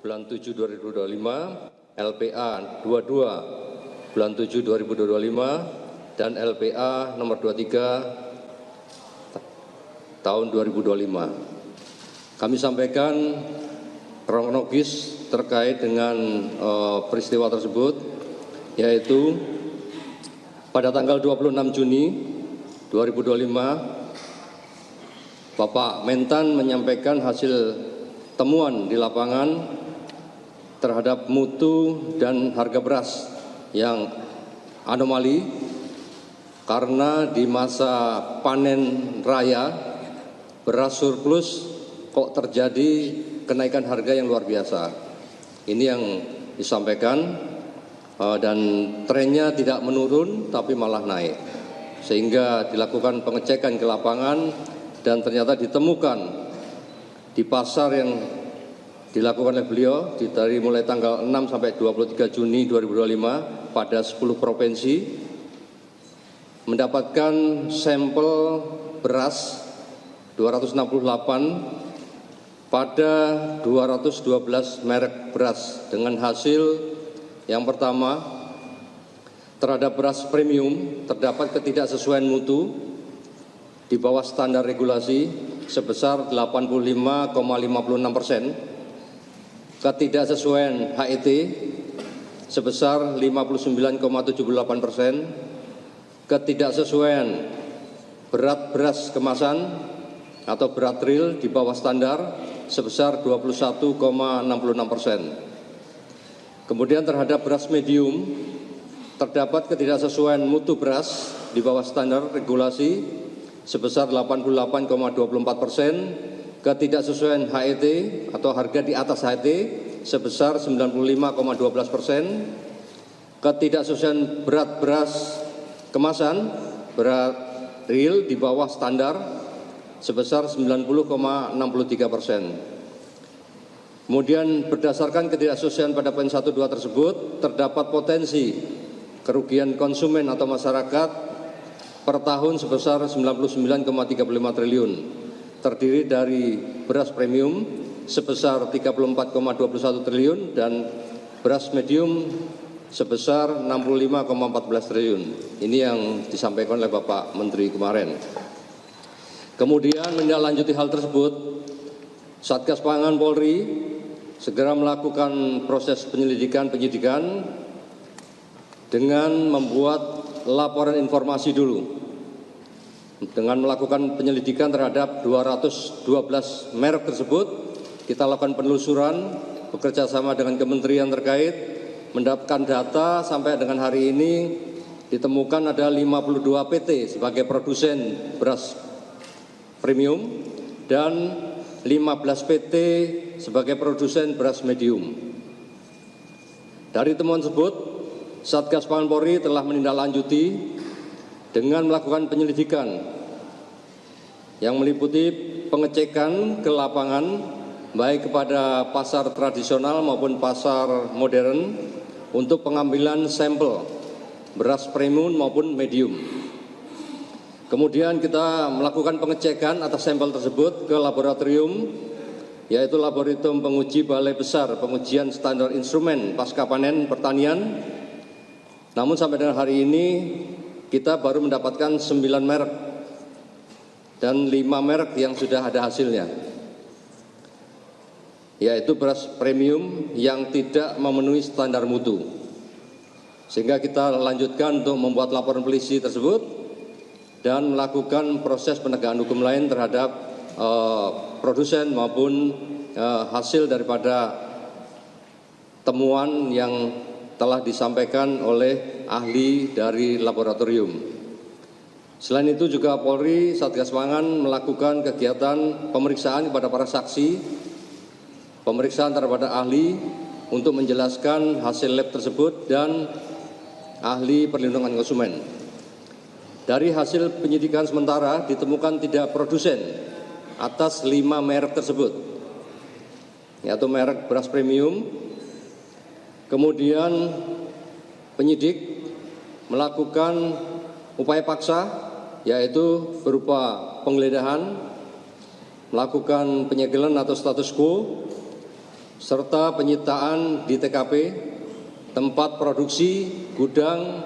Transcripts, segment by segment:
bulan 7 2025, LPA 22 bulan 7 2025, dan LPA nomor 23 tahun 2025. Kami sampaikan kronologis terkait dengan peristiwa tersebut, yaitu pada tanggal 26 Juni 2025, Bapak Mentan menyampaikan hasil temuan di lapangan terhadap mutu dan harga beras yang anomali karena di masa panen raya beras surplus kok terjadi kenaikan harga yang luar biasa. Ini yang disampaikan dan trennya tidak menurun tapi malah naik. Sehingga dilakukan pengecekan ke lapangan dan ternyata ditemukan di pasar yang dilakukan oleh beliau dari mulai tanggal 6 sampai 23 Juni 2025 pada 10 provinsi mendapatkan sampel beras 268 pada 212 merek beras dengan hasil yang pertama, terhadap beras premium terdapat ketidaksesuaian mutu di bawah standar regulasi sebesar 85,56%, ketidaksesuaian HET sebesar 59,78%, ketidaksesuaian berat beras kemasan atau berat real di bawah standar sebesar 21,66%. Kemudian terhadap beras medium terdapat ketidaksesuaian mutu beras di bawah standar regulasi sebesar 88,24%, ketidaksesuaian HET atau harga di atas HET sebesar 95,12%, ketidaksesuaian berat beras kemasan berat real di bawah standar sebesar 90,63%. Kemudian berdasarkan ketidaksesuaian pada poin 1, 2 tersebut terdapat potensi kerugian konsumen atau masyarakat per tahun sebesar 99,35 triliun, terdiri dari beras premium sebesar 34,21 triliun dan beras medium sebesar 65,14 triliun. Ini yang disampaikan oleh Bapak Menteri kemarin. Kemudian menindaklanjuti hal tersebut, Satgas Pangan Polri segera melakukan proses penyidikan dengan membuat laporan informasi dulu. Dengan melakukan penyelidikan terhadap 212 merek tersebut, kita lakukan penelusuran bekerja sama dengan kementerian terkait, mendapatkan data sampai dengan hari ini ditemukan ada 52 PT sebagai produsen beras premium dan 15 PT sebagai produsen beras medium. Dari temuan tersebut, Satgas Pangan Polri telah menindaklanjuti dengan melakukan penyelidikan yang meliputi pengecekan ke lapangan baik kepada pasar tradisional maupun pasar modern untuk pengambilan sampel beras premium maupun medium. Kemudian kita melakukan pengecekan atas sampel tersebut ke laboratorium, yaitu Laboratorium Penguji Balai Besar Pengujian Standar Instrumen Pasca Panen Pertanian. Namun sampai dengan hari ini kita baru mendapatkan 9 merek dan 5 merek yang sudah ada hasilnya, yaitu beras premium yang tidak memenuhi standar mutu. Sehingga kita lanjutkan untuk membuat laporan polisi tersebut dan melakukan proses penegakan hukum lain terhadap produsen maupun hasil daripada temuan yang telah disampaikan oleh ahli dari laboratorium. Selain itu juga Polri Satgas Pangan melakukan kegiatan pemeriksaan kepada para saksi, pemeriksaan terhadap ahli untuk menjelaskan hasil lab tersebut dan ahli perlindungan konsumen. Dari hasil penyidikan sementara ditemukan tidak produsen atas 5 merek tersebut, yaitu merek beras premium. Kemudian penyidik melakukan upaya paksa, yaitu berupa penggeledahan, melakukan penyegelan atau status quo, serta penyitaan di TKP, tempat produksi, gudang,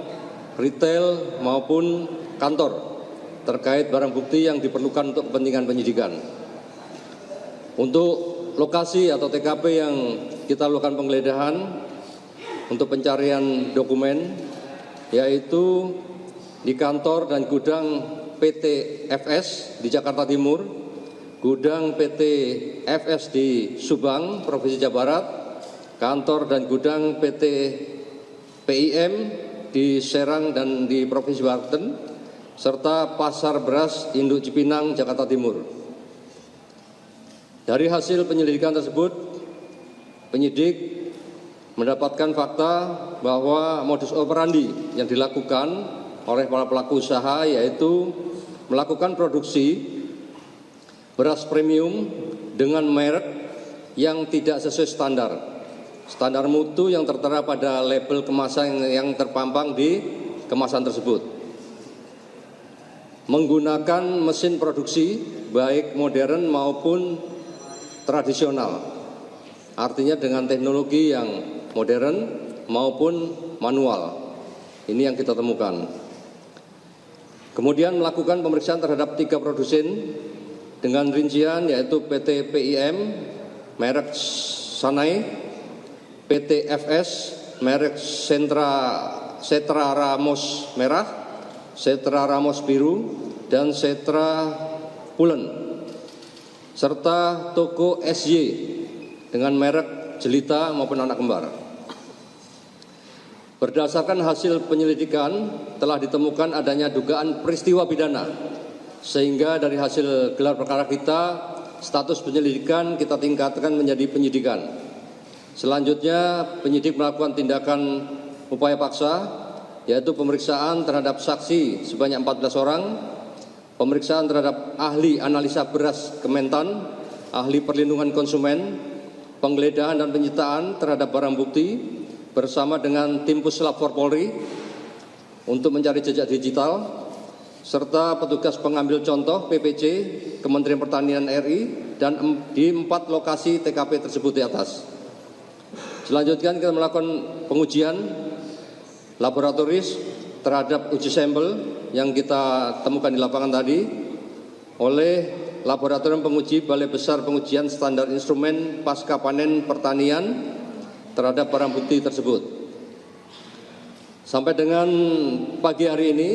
retail maupun kantor terkait barang bukti yang diperlukan untuk kepentingan penyidikan. Untuk lokasi atau TKP yang kita lakukan penggeledahan untuk pencarian dokumen, yaitu di kantor dan gudang PT FS di Jakarta Timur, gudang PT FS di Subang, Provinsi Jawa Barat, kantor dan gudang PT PIM di Serang dan di Provinsi Banten, serta pasar beras Induk Cipinang, Jakarta Timur. Dari hasil penyelidikan tersebut, penyidik mendapatkan fakta bahwa modus operandi yang dilakukan oleh para pelaku usaha yaitu melakukan produksi beras premium dengan merek yang tidak sesuai standar mutu yang tertera pada label kemasan yang terpampang di kemasan tersebut. Menggunakan mesin produksi baik modern maupun tradisional, artinya dengan teknologi yang modern maupun manual. Ini yang kita temukan. Kemudian melakukan pemeriksaan terhadap 3 produsen dengan rincian yaitu PT PIM merek Sanai, PT FS merek Setra Ramos Merah, Setra Ramos Biru, dan Setra Pulen, serta toko SY dengan merek Jelita maupun Anak Kembar. Berdasarkan hasil penyelidikan telah ditemukan adanya dugaan peristiwa pidana, sehingga dari hasil gelar perkara kita, status penyelidikan kita tingkatkan menjadi penyidikan. Selanjutnya penyidik melakukan tindakan upaya paksa, yaitu pemeriksaan terhadap saksi sebanyak 14 orang, pemeriksaan terhadap ahli analisa beras Kementan, ahli perlindungan konsumen, penggeledahan dan penyitaan terhadap barang bukti bersama dengan tim Puslap Polri untuk mencari jejak digital, serta petugas pengambil contoh PPC Kementerian Pertanian RI dan di 4 lokasi TKP tersebut di atas. Selanjutnya kita melakukan pengujian laboratoris terhadap uji sampel yang kita temukan di lapangan tadi oleh Laboratorium Penguji Balai Besar Pengujian Standar Instrumen Pasca Panen Pertanian terhadap barang bukti tersebut. Sampai dengan pagi hari ini,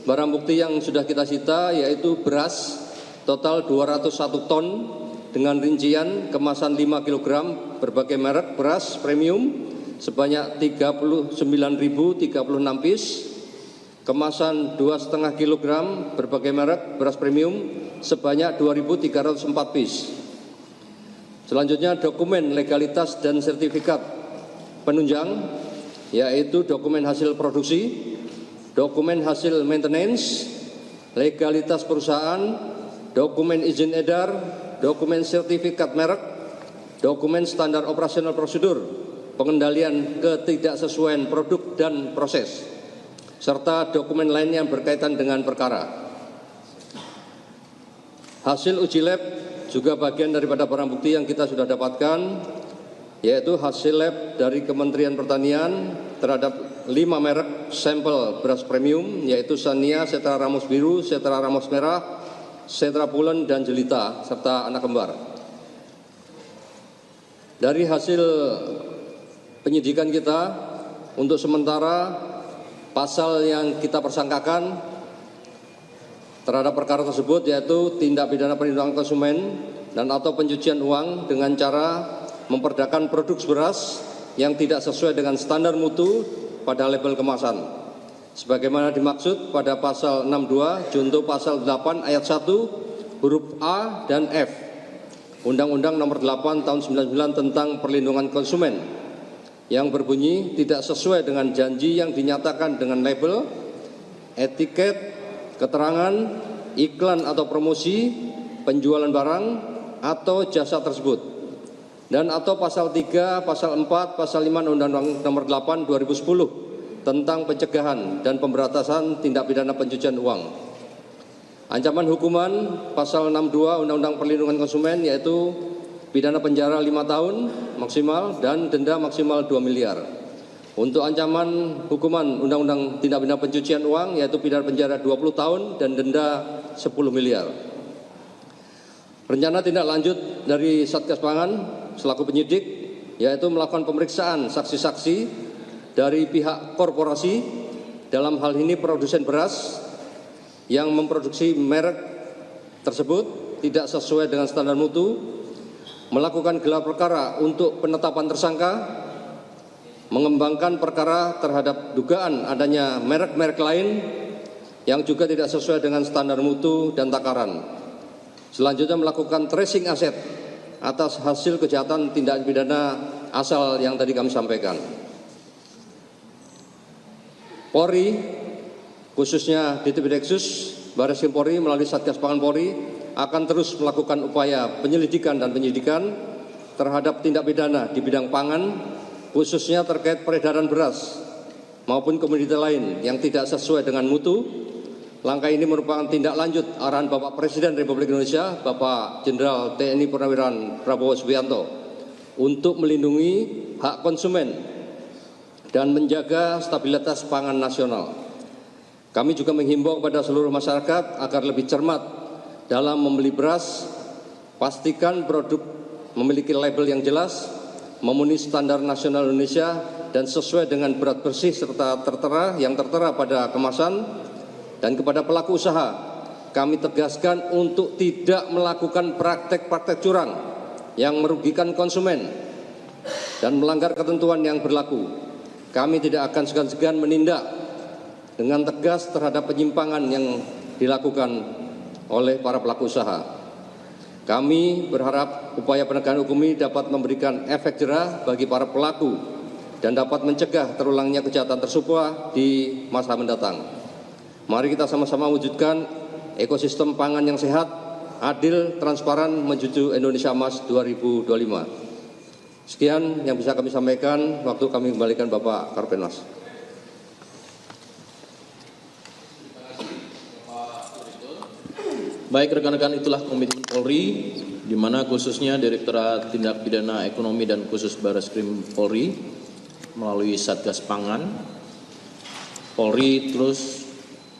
barang bukti yang sudah kita sita yaitu beras total 201 ton dengan rincian kemasan 5 kg berbagai merek beras premium sebanyak 39.036 piece, kemasan 2,5 kg berbagai merek beras premium sebanyak 2.304 piece. Selanjutnya dokumen legalitas dan sertifikat penunjang, yaitu dokumen hasil produksi, dokumen hasil maintenance, legalitas perusahaan, dokumen izin edar, dokumen sertifikat merek, dokumen standar operasional prosedur, pengendalian ketidaksesuaian produk dan proses, serta dokumen lain yang berkaitan dengan perkara. Hasil uji lab juga bagian daripada barang bukti yang kita sudah dapatkan, yaitu hasil lab dari Kementerian Pertanian terhadap 5 merek sampel beras premium, yaitu Sania, Setra Ramos Biru, Setra Ramos Merah, Setra Pulen, dan Jelita, serta Anak Kembar. Dari hasil penyidikan kita, untuk sementara pasal yang kita persangkakan terhadap perkara tersebut yaitu tindak pidana perlindungan konsumen dan atau pencucian uang dengan cara memperdakan produk beras yang tidak sesuai dengan standar mutu pada label kemasan, sebagaimana dimaksud pada pasal 62 junto pasal 8 ayat 1 huruf A dan F Undang-Undang Nomor 8 Tahun 99 tentang Perlindungan Konsumen, yang berbunyi tidak sesuai dengan janji yang dinyatakan dengan label, etiket, keterangan, iklan atau promosi, penjualan barang atau jasa tersebut, dan atau pasal 3, pasal 4, pasal 5 Undang-Undang Nomor 8 2010 tentang pencegahan dan pemberantasan tindak pidana pencucian uang. Ancaman hukuman pasal 62 Undang-Undang Perlindungan Konsumen yaitu pidana penjara 5 tahun maksimal dan denda maksimal 2 miliar. Untuk ancaman hukuman Undang-Undang Tindak Pidana Pencucian Uang yaitu pidana penjara 20 tahun dan denda 10 miliar. Rencana tindak lanjut dari Satgas Pangan selaku penyidik yaitu melakukan pemeriksaan saksi-saksi dari pihak korporasi, dalam hal ini produsen beras yang memproduksi merek tersebut tidak sesuai dengan standar mutu, melakukan gelar perkara untuk penetapan tersangka, mengembangkan perkara terhadap dugaan adanya merek-merek lain yang juga tidak sesuai dengan standar mutu dan takaran. Selanjutnya melakukan tracing aset atas hasil kejahatan tindak pidana asal yang tadi kami sampaikan. Polri, khususnya Ditpideksus Barreskrim Polri melalui Satgas Pangan Polri akan terus melakukan upaya penyelidikan dan penyidikan terhadap tindak pidana di bidang pangan, khususnya terkait peredaran beras maupun komoditas lain yang tidak sesuai dengan mutu. Langkah ini merupakan tindak lanjut arahan Bapak Presiden Republik Indonesia, Bapak Jenderal TNI Purnawirawan Prabowo Subianto, untuk melindungi hak konsumen dan menjaga stabilitas pangan nasional. Kami juga menghimbau kepada seluruh masyarakat agar lebih cermat dalam membeli beras, pastikan produk memiliki label yang jelas, memenuhi standar nasional Indonesia dan sesuai dengan berat bersih serta yang tertera pada kemasan. Dan kepada pelaku usaha, kami tegaskan untuk tidak melakukan praktek-praktek curang yang merugikan konsumen dan melanggar ketentuan yang berlaku. Kami tidak akan segan-segan menindak dengan tegas terhadap penyimpangan yang dilakukan oleh para pelaku usaha. Kami berharap upaya penegakan hukum ini dapat memberikan efek jerah bagi para pelaku dan dapat mencegah terulangnya kejahatan tersebut di masa mendatang. Mari kita sama-sama wujudkan ekosistem pangan yang sehat, adil, transparan menuju Indonesia Emas 2025. Sekian yang bisa kami sampaikan, waktu kami kembalikan Bapak Karpenas. Baik rekan-rekan, itulah komitmen Polri, di mana khususnya Direktorat Tindak Pidana Ekonomi dan Khusus Barreskrim Polri melalui Satgas Pangan. Polri terus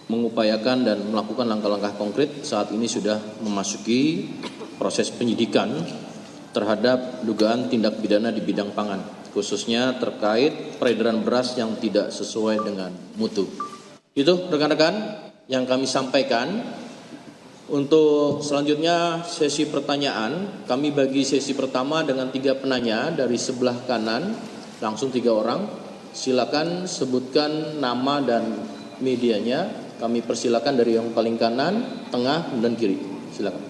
mengupayakan dan melakukan langkah-langkah konkret. Saat ini sudah memasuki proses penyidikan terhadap dugaan tindak pidana di bidang pangan, khususnya terkait peredaran beras yang tidak sesuai dengan mutu. Itu rekan-rekan yang kami sampaikan. Untuk selanjutnya sesi pertanyaan, kami bagi sesi pertama dengan 3 penanya dari sebelah kanan, langsung 3 orang. Silakan sebutkan nama dan medianya. Kami persilakan dari yang paling kanan, tengah, dan kiri. Silakan.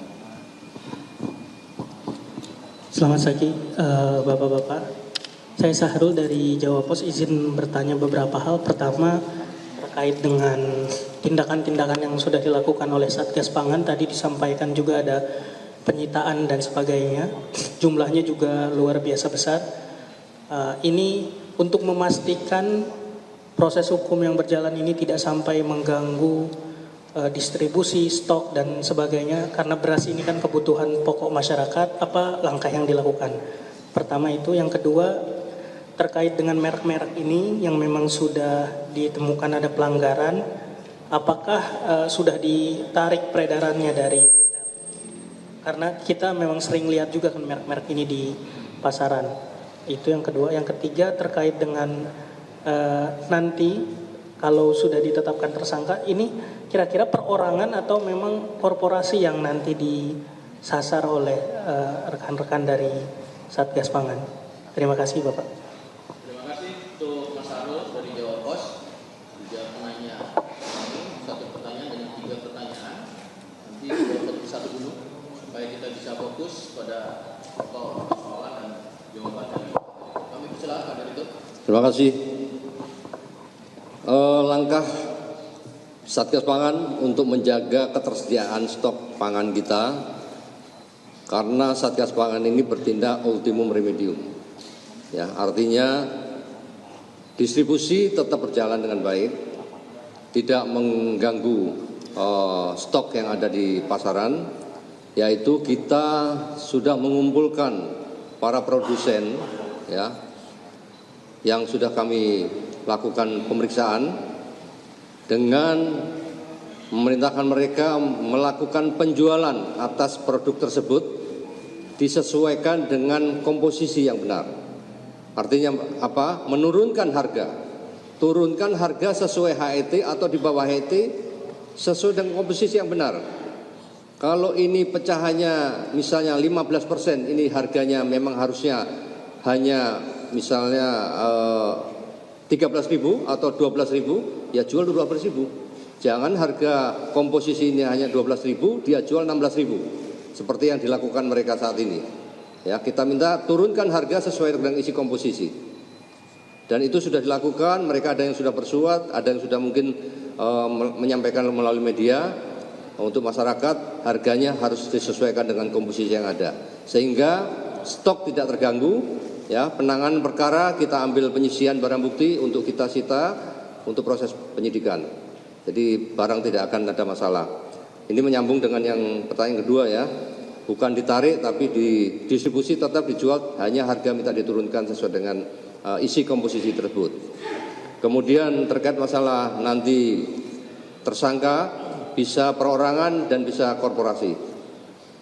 Selamat pagi, Bapak-Bapak. Saya Sahrul dari Jawa Pos, izin bertanya beberapa hal. Pertama, terkait dengan tindakan-tindakan yang sudah dilakukan oleh Satgas Pangan. Tadi disampaikan juga ada penyitaan dan sebagainya. Jumlahnya juga luar biasa besar. Ini untuk memastikan proses hukum yang berjalan ini tidak sampai mengganggu distribusi, stok, dan sebagainya. Karena beras ini kan kebutuhan pokok masyarakat, apa langkah yang dilakukan? Pertama itu. Yang kedua, terkait dengan merek-merek ini yang memang sudah ditemukan ada pelanggaran, apakah sudah ditarik peredarannya dari retail? Karena kita memang sering lihat juga kan merek-merek ini di pasaran. Itu yang kedua. Yang ketiga, terkait dengan nanti kalau sudah ditetapkan tersangka, ini kira-kira perorangan atau memang korporasi yang nanti disasar oleh rekan-rekan dari Satgas Pangan? Terima kasih Bapak. Terima kasih untuk Mas Arul dari Jawa Pos. 3 penanya kami, 1 pertanyaan dengan 3 pertanyaan. Nanti kita satu dulu supaya kita bisa fokus pada pokok persoalan dan jawaban dari kami. Persilakan dari itu. Terima kasih. Langkah Satgas Pangan untuk menjaga ketersediaan stok pangan kita, karena Satgas Pangan ini bertindak ultimum remedium. Ya, artinya distribusi tetap berjalan dengan baik, tidak mengganggu stok yang ada di pasaran, yaitu kita sudah mengumpulkan para produsen ya yang sudah kami lakukan pemeriksaan dengan memerintahkan mereka melakukan penjualan atas produk tersebut disesuaikan dengan komposisi yang benar. Artinya apa? Menurunkan harga. Turunkan harga sesuai HET atau di bawah HET sesuai dengan komposisi yang benar. Kalau ini pecahannya misalnya 15%, ini harganya memang harusnya hanya misalnya 13.000 atau 12.000, ya jual 12.000. Jangan harga komposisi ini hanya 12.000, dia jual 16.000. Seperti yang dilakukan mereka saat ini. Ya, kita minta turunkan harga sesuai dengan isi komposisi. Dan itu sudah dilakukan, mereka ada yang sudah bersuat, ada yang sudah mungkin menyampaikan melalui media. Untuk masyarakat harganya harus disesuaikan dengan komposisi yang ada. Sehingga stok tidak terganggu, ya, penanganan perkara kita ambil penyisian barang bukti untuk kita sita untuk proses penyidikan. Jadi barang tidak akan ada masalah. Ini menyambung dengan yang pertanyaan kedua ya. Bukan ditarik tapi didistribusi tetap dijual, hanya harga minta diturunkan sesuai dengan isi komposisi tersebut. Kemudian terkait masalah nanti tersangka bisa perorangan dan bisa korporasi.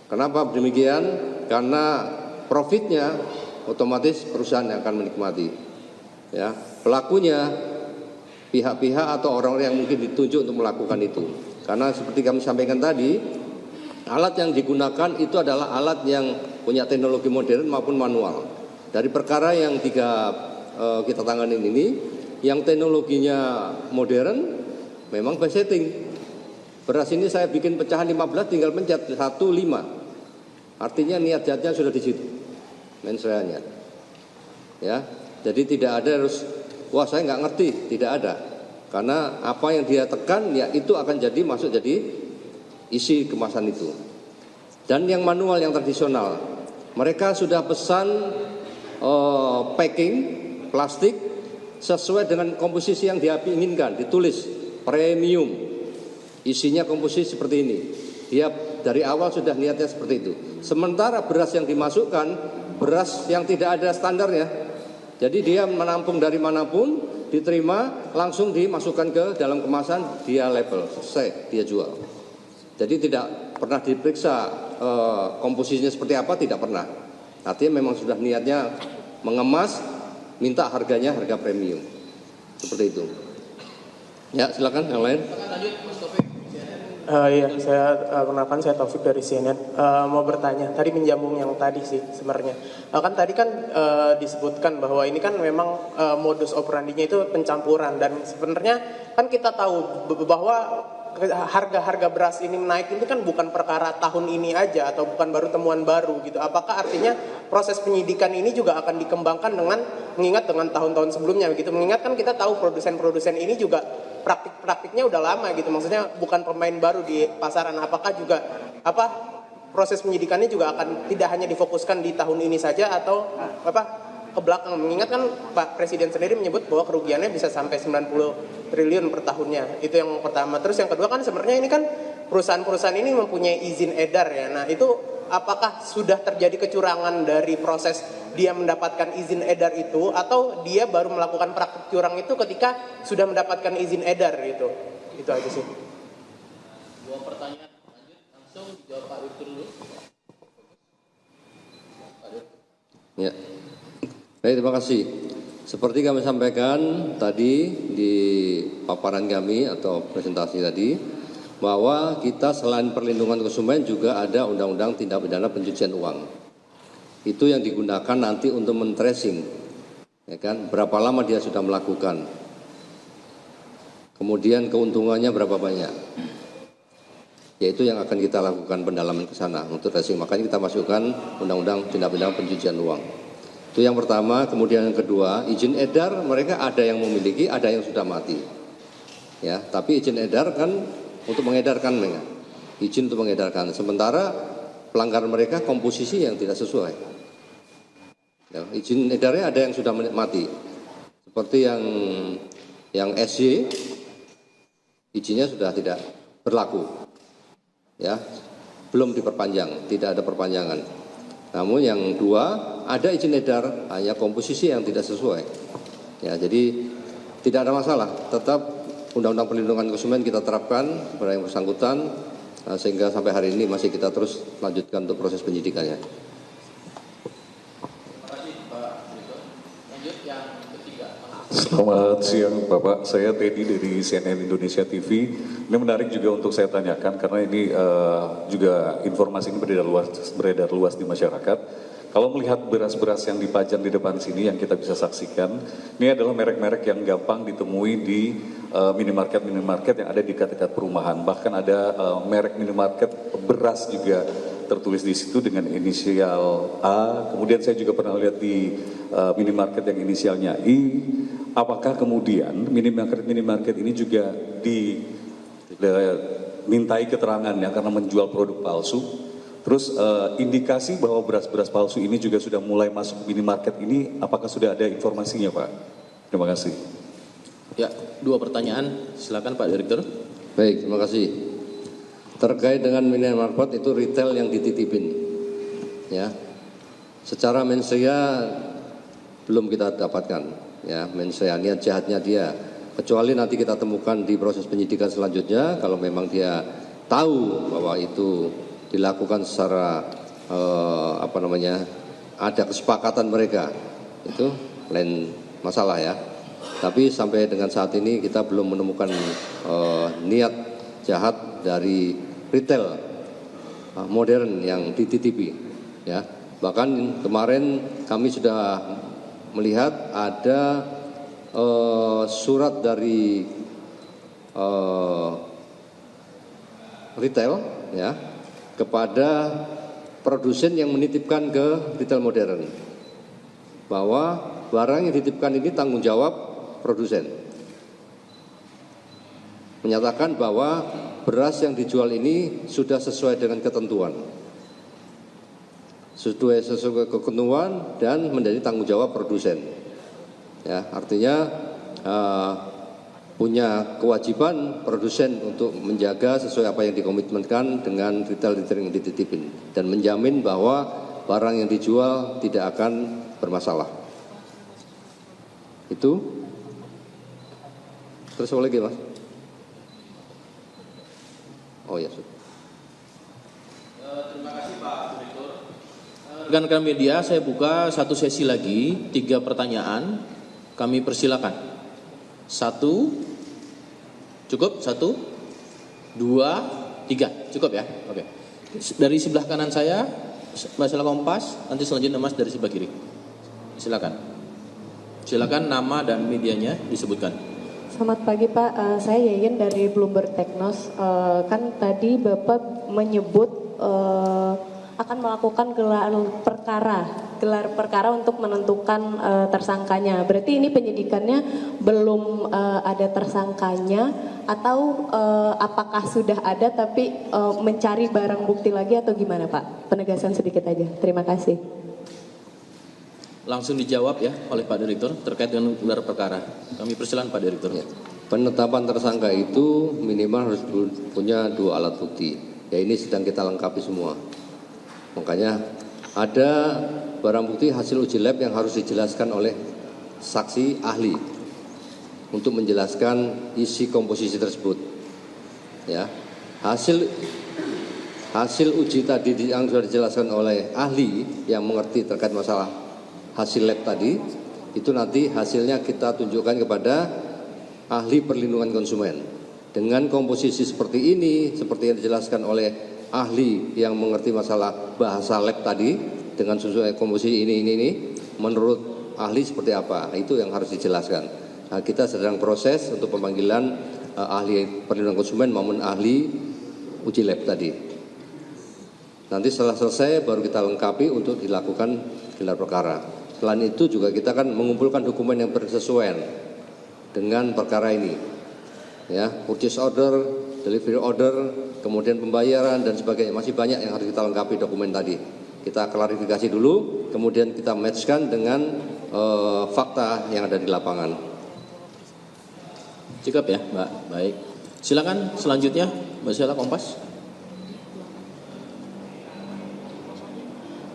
Kenapa demikian? Karena profitnya otomatis perusahaan yang akan menikmati. Ya, pelakunya pihak-pihak atau orang-orang yang mungkin ditunjuk untuk melakukan itu. Karena seperti kami sampaikan tadi, alat yang digunakan itu adalah alat yang punya teknologi modern maupun manual. Dari perkara yang kita tangani ini, yang teknologinya modern memang by setting. Beras ini saya bikin pecahan 15, tinggal pencet 1, 5. Artinya niat jahatnya sudah di situ, mensreanya. Ya, jadi tidak ada harus, wah saya nggak ngerti, tidak ada. Karena apa yang dia tekan, ya itu akan jadi masuk jadi isi kemasan itu. Dan yang manual, yang tradisional, mereka sudah pesan packing plastik sesuai dengan komposisi yang dia inginkan, ditulis premium. Isinya komposisi seperti ini. Dia dari awal sudah niatnya seperti itu. Sementara beras yang dimasukkan, beras yang tidak ada standarnya. Jadi dia menampung dari manapun, diterima, langsung dimasukkan ke dalam kemasan, dia label, selesai, dia jual. Jadi tidak pernah diperiksa komposisinya seperti apa, tidak pernah. Artinya memang sudah niatnya mengemas, minta harganya harga premium. Seperti itu. Ya, silakan yang lain. Iya, perkenalkan saya Taufik dari CNN. Mau bertanya, tadi menyambung yang tadi sih sebenarnya. Kan tadi kan disebutkan bahwa ini kan memang modus operandinya itu pencampuran, dan sebenarnya kan kita tahu bahwa harga-harga beras ini naik itu kan bukan perkara tahun ini aja atau bukan baru temuan baru gitu. Apakah artinya proses penyidikan ini juga akan dikembangkan dengan mengingat dengan tahun-tahun sebelumnya begitu? Mengingat kan kita tahu produsen-produsen ini juga praktik-praktiknya udah lama gitu. Maksudnya bukan pemain baru di pasaran. Apakah juga proses penyidikannya juga akan tidak hanya difokuskan di tahun ini saja atau ke belakang, mengingat kan Pak Presiden sendiri menyebut bahwa kerugiannya bisa sampai 90 triliun per tahunnya. Itu yang pertama. Terus yang kedua kan sebenarnya ini kan perusahaan-perusahaan ini mempunyai izin edar ya. Nah itu apakah sudah terjadi kecurangan dari proses dia mendapatkan izin edar itu, atau dia baru melakukan praktik curang itu ketika sudah mendapatkan izin edar gitu. Itu aja sih. Dua pertanyaan lanjut, langsung dijawab Pak Direktur dulu. Ya. Baik, terima kasih. Seperti kami sampaikan tadi di paparan kami atau presentasi tadi, bahwa kita selain perlindungan konsumen juga ada Undang-Undang Tindak Pidana Pencucian Uang. Itu yang digunakan nanti untuk men-tracing, ya kan? Berapa lama dia sudah melakukan, kemudian keuntungannya berapa banyak. Yaitu yang akan kita lakukan pendalaman ke sana untuk tracing. Makanya kita masukkan Undang-Undang Tindak Pidana Pencucian Uang. Itu yang pertama. Kemudian yang kedua, izin edar mereka ada yang memiliki, ada yang sudah mati. Ya, tapi izin edar kan untuk mengedarkan mereka. Izin untuk mengedarkan. Sementara pelanggaran mereka komposisi yang tidak sesuai. Ya, izin edarnya ada yang sudah mati. Seperti yang SY, izinnya sudah tidak berlaku. Ya. belum diperpanjang, tidak ada perpanjangan. Namun yang dua, ada izin edar, hanya komposisi yang tidak sesuai. Ya, jadi tidak ada masalah, tetap Undang-Undang Perlindungan Konsumen kita terapkan kepada yang bersangkutan, sehingga sampai hari ini masih kita terus lanjutkan untuk proses penyidikannya. Selamat siang Bapak, saya Teddy dari CNN Indonesia TV. Ini menarik juga untuk saya tanyakan karena ini juga informasi ini beredar luas di masyarakat. Kalau melihat beras-beras yang dipajang di depan sini yang kita bisa saksikan, ini adalah merek-merek yang gampang ditemui di minimarket yang ada di dekat-dekat perumahan. Bahkan ada merek minimarket beras juga tertulis di situ dengan inisial A. Kemudian saya juga pernah lihat di minimarket yang inisialnya I. Apakah kemudian minimarket ini juga dimintai keterangannya karena menjual produk palsu? Terus indikasi bahwa beras-beras palsu ini juga sudah mulai masuk minimarket ini, apakah sudah ada informasinya Pak? Terima kasih. Ya, 2 pertanyaan, silakan Pak Direktur. Baik, terima kasih. Terkait dengan minimarket itu retail yang dititipin, ya. Secara mensrea belum kita dapatkan. Ya, mensrea niat jahatnya dia, kecuali nanti kita temukan di proses penyidikan selanjutnya kalau memang dia tahu bahwa itu dilakukan secara ada kesepakatan mereka, itu lain masalah ya. Tapi sampai dengan saat ini kita belum menemukan niat jahat dari retail modern yang dititipi, ya. Bahkan kemarin kami sudah melihat ada surat dari retail, ya, kepada produsen yang menitipkan ke retail modern bahwa barang yang dititipkan ini tanggung jawab produsen, menyatakan bahwa beras yang dijual ini sudah sesuai dengan ketentuan, sesuai ketentuan dan menjadi tanggung jawab produsen. Ya, artinya punya kewajiban produsen untuk menjaga sesuai apa yang dikomitmenkan dengan retail yang dititipin dan menjamin bahwa barang yang dijual tidak akan bermasalah. Itu. Terus apa lagi, Mas? Oh ya, sudah. Terima kasih Pak Direktur. Rekan-rekan media, saya buka satu sesi lagi, 3 pertanyaan. Kami persilakan. 1, cukup? 1, 2, 3, cukup ya? Oke. Dari sebelah kanan saya, masalah Kompas. Nanti selanjutnya Mas dari sebelah kiri. Silakan. Silakan nama dan medianya disebutkan. Selamat pagi Pak, saya Yeyen dari Bloomberg Technos. Kan tadi Bapak menyebut akan melakukan gelar perkara untuk menentukan tersangkanya. Berarti ini penyidikannya belum ada tersangkanya atau apakah sudah ada tapi mencari barang bukti lagi atau gimana Pak? Penegasan sedikit aja. Terima kasih. Langsung dijawab ya oleh Pak Direktur terkait dengan gelar perkara. Kami persilakan Pak Direktur. Ya. Penetapan tersangka itu minimal harus punya 2 alat bukti. Ya, ini sedang kita lengkapi semua. Makanya ada barang bukti hasil uji lab yang harus dijelaskan oleh saksi ahli untuk menjelaskan isi komposisi tersebut. Ya, hasil uji tadi yang sudah dijelaskan oleh ahli yang mengerti terkait masalah hasil lab tadi, itu nanti hasilnya kita tunjukkan kepada ahli perlindungan konsumen. Dengan komposisi seperti ini, seperti yang dijelaskan oleh ahli yang mengerti masalah bahasa lab tadi, dengan sesuai komposisi ini, menurut ahli seperti apa, itu yang harus dijelaskan. Nah, kita sedang proses untuk pemanggilan ahli perlindungan konsumen maupun ahli uji lab tadi. Nanti setelah selesai baru kita lengkapi untuk dilakukan gelar perkara. Selain itu juga kita akan mengumpulkan dokumen yang bersesuaian dengan perkara ini, ya, purchase order, delivery order, kemudian pembayaran dan sebagainya. Masih banyak yang harus kita lengkapi dokumen tadi. Kita klarifikasi dulu, kemudian kita matchkan dengan fakta yang ada di lapangan. Cukup ya, Mbak. Baik. Silakan selanjutnya, Mbak Sheila Kompas.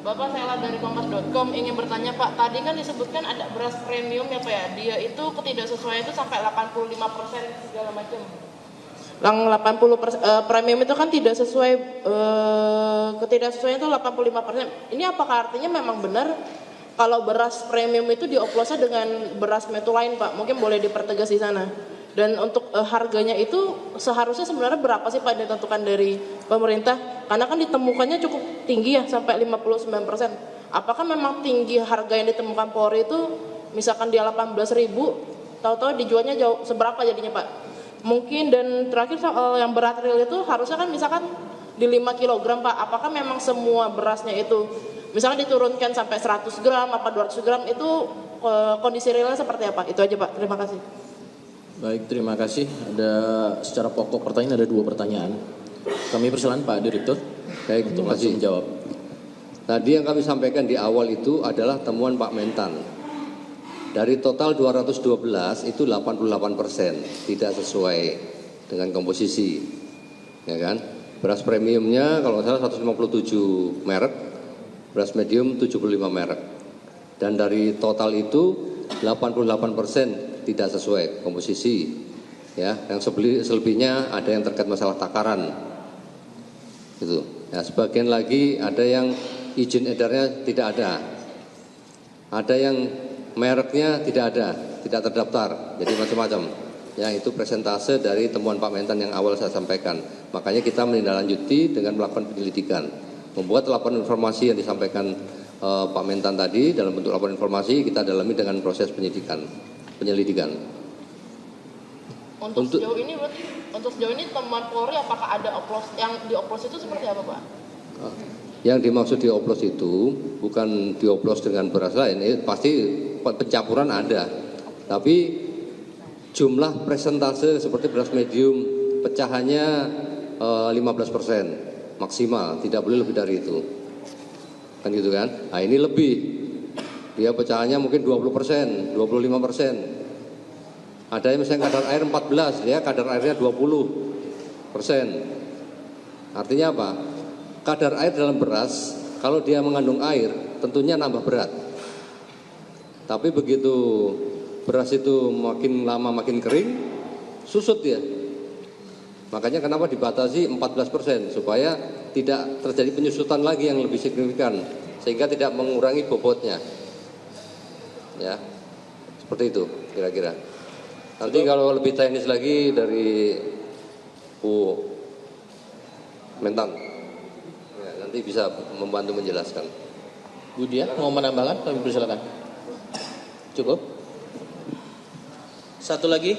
Bapak Sela dari Kompas.com ingin bertanya Pak, tadi kan disebutkan ada beras premium ya Pak ya, dia itu ketidaksesuaian itu sampai 85% segala macam. Yang 80% premium itu kan tidak sesuai, ketidaksesuaian itu 85%. Ini apakah artinya memang benar kalau beras premium itu dioplosnya dengan beras metu lain Pak? Mungkin boleh dipertegas di sana. Dan untuk harganya itu seharusnya sebenarnya berapa sih Pak ditentukan dari pemerintah? Karena kan ditemukannya cukup tinggi ya sampai 59%. Apakah memang tinggi harga yang ditemukan Polri itu misalkan dia 18.000, tahu-tahu dijualnya jauh seberapa jadinya Pak? Mungkin dan terakhir soal yang berat real itu harusnya kan misalkan di 5 kg Pak. Apakah memang semua berasnya itu misalkan diturunkan sampai 100 gram apa 200 gram itu kondisi realnya seperti apa? Itu aja Pak. Terima kasih. Baik, terima kasih. Ada secara pokok pertanyaan ada 2 pertanyaan. Kami persilakan Pak Direktur untuk langsung menjawab. Tadi yang kami sampaikan di awal itu adalah temuan Pak Mentan. Dari total 212 itu 88% tidak sesuai dengan komposisi, ya kan? Beras premiumnya kalau nggak salah 157 merek, beras medium 75 merek. Dan dari total itu 88% tidak sesuai komposisi, ya. Yang selebihnya ada yang terkait masalah takaran, gitu. Ya, sebagian lagi ada yang izin edarnya tidak ada yang mereknya tidak ada, tidak terdaftar, jadi macam-macam. Ya, itu presentase dari temuan Pak Mentan yang awal saya sampaikan. Makanya kita menindaklanjuti dengan melakukan penyelidikan, membuat laporan informasi yang disampaikan Pak Mentan tadi dalam bentuk laporan informasi kita dalami dengan proses penyelidikan. Untuk sejauh ini temuan Polri apakah ada yang dioplos itu seperti apa Pak? Yang dimaksud dioplos itu bukan dioplos dengan beras lain, pasti pencampuran ada. Tapi jumlah presentase seperti beras medium pecahannya 15% maksimal, tidak boleh lebih dari itu. Kan gitu kan? Nah, ini lebih. Dia pecahannya mungkin 20%, 25%. Ada yang misalnya kadar air 14, dia kadar airnya 20%. Artinya apa? Kadar air dalam beras, kalau dia mengandung air, tentunya nambah berat. Tapi begitu beras itu makin lama makin kering, susut dia. Makanya kenapa dibatasi 14%, supaya tidak terjadi penyusutan lagi yang lebih signifikan, sehingga tidak mengurangi bobotnya. Ya, seperti itu kira-kira. Nanti kalau lebih teknis lagi dari Bu Mentan, ya, nanti bisa membantu menjelaskan. Bu Dia mau menambahkan, kami persilakan. Cukup. Satu lagi,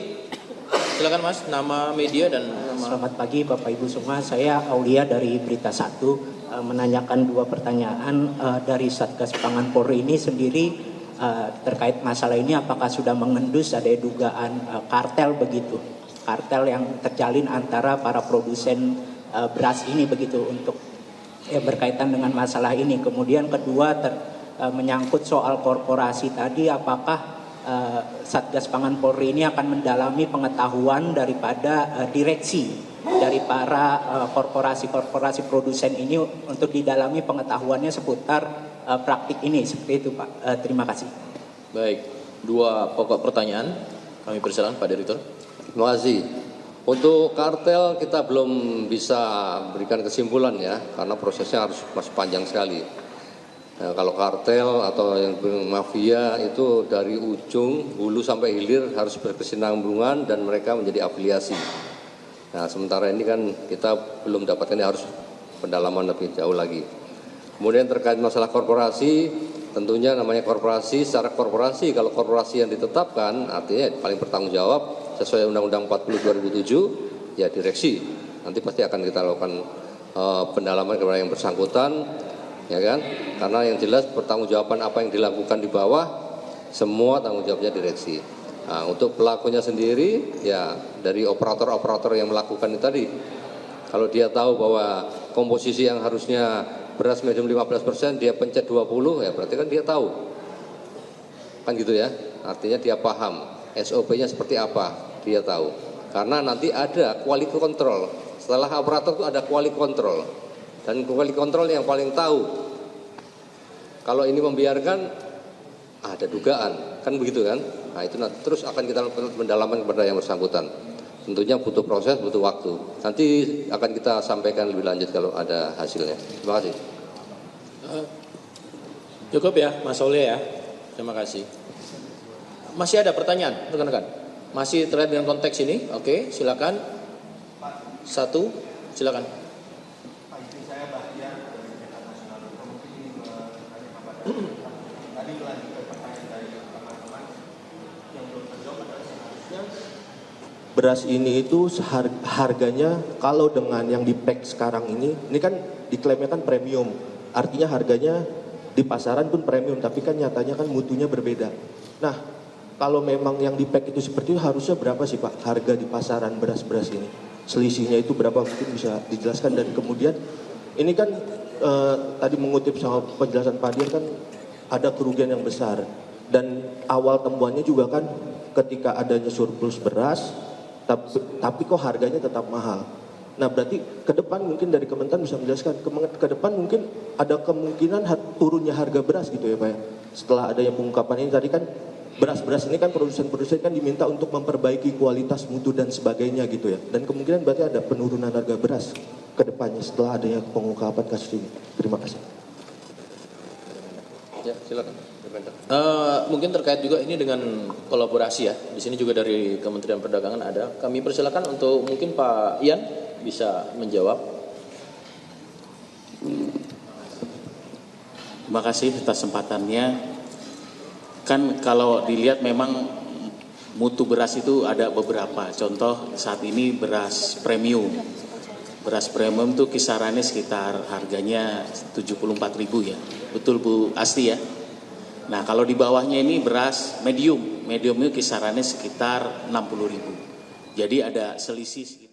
silakan Mas, nama media dan nama. Selamat pagi Bapak Ibu semua, saya Aulia dari Berita 1, menanyakan 2 pertanyaan dari Satgas Pangan Polri ini sendiri. Terkait masalah ini apakah sudah mengendus ada dugaan kartel begitu, kartel yang terjalin antara para produsen beras ini begitu untuk berkaitan dengan masalah ini. Kemudian kedua menyangkut soal korporasi tadi, apakah Satgas Pangan Polri ini akan mendalami pengetahuan daripada direksi dari para korporasi produsen ini untuk didalami pengetahuannya seputar praktik ini, seperti itu Pak. Terima kasih. Baik, 2 pokok pertanyaan kami persilakan Pak Direktur. Terima kasih. Untuk kartel kita belum bisa berikan kesimpulan ya, karena prosesnya masih panjang sekali. Nah, kalau kartel atau yang mafia itu dari ujung hulu sampai hilir harus berkesinambungan dan mereka menjadi afiliasi. Nah, sementara ini kan kita belum dapatkan, harus pendalaman lebih jauh lagi. Kemudian terkait masalah korporasi, tentunya namanya korporasi, secara korporasi kalau korporasi yang ditetapkan artinya paling bertanggung jawab sesuai Undang-Undang 40 2007 ya direksi. Nanti pasti akan kita lakukan pendalaman kepada yang bersangkutan, ya kan? Karena yang jelas pertanggungjawaban apa yang dilakukan di bawah semua tanggung jawabnya direksi. Nah, untuk pelakunya sendiri ya dari operator-operator yang melakukan itu tadi. Kalau dia tahu bahwa komposisi yang harusnya beras medium 15% dia pencet 20, ya berarti kan dia tahu. Kan gitu ya. Artinya dia paham SOP-nya seperti apa, dia tahu. Karena nanti ada quality control. Setelah operator itu ada quality control. Dan quality control yang paling tahu Kalau ini membiarkan ada dugaan, kan begitu kan? Nah itu nanti terus akan kita lakukan pendalaman kepada yang bersangkutan. Tentunya butuh proses, butuh waktu. Nanti akan kita sampaikan lebih lanjut kalau ada hasilnya. Terima kasih. Cukup ya, Mas Oleh ya. Terima kasih. Masih ada pertanyaan, rekan-rekan? Masih terkait dengan konteks ini? Oke, silakan. Satu, silakan. Beras ini itu harganya kalau dengan yang di pack sekarang ini kan diklaimnya kan premium. Artinya harganya di pasaran pun premium, tapi kan nyatanya kan mutunya berbeda. Nah, kalau memang yang di pack itu seperti itu harusnya berapa sih Pak harga di pasaran beras-beras ini? Selisihnya itu berapa, mungkin bisa dijelaskan. Dan kemudian ini kan tadi mengutip sama penjelasan Pak Dian kan ada kerugian yang besar. Dan awal temuannya juga kan ketika adanya surplus beras, tapi kok harganya tetap mahal. Nah berarti ke depan mungkin dari Kementan bisa menjelaskan, ke depan mungkin ada kemungkinan turunnya harga beras gitu ya Pak ya. Setelah adanya pengungkapan ini tadi kan beras-beras ini kan produsen-produsen kan diminta untuk memperbaiki kualitas mutu dan sebagainya gitu ya. Dan kemungkinan berarti ada penurunan harga beras ke depannya setelah adanya pengungkapan kasus ini. Terima kasih. Ya silakan. Mungkin terkait juga ini dengan kolaborasi ya. Di sini juga dari Kementerian Perdagangan ada. Kami persilakan untuk mungkin Pak Ian bisa menjawab. Terima kasih atas kesempatannya. Kan kalau dilihat memang mutu beras itu ada beberapa. Contoh saat ini beras premium. Beras premium itu kisarannya sekitar harganya 74.000 ya. Betul Bu Asti ya? Nah kalau di bawahnya ini beras medium itu kisarannya sekitar 60.000. Jadi ada selisih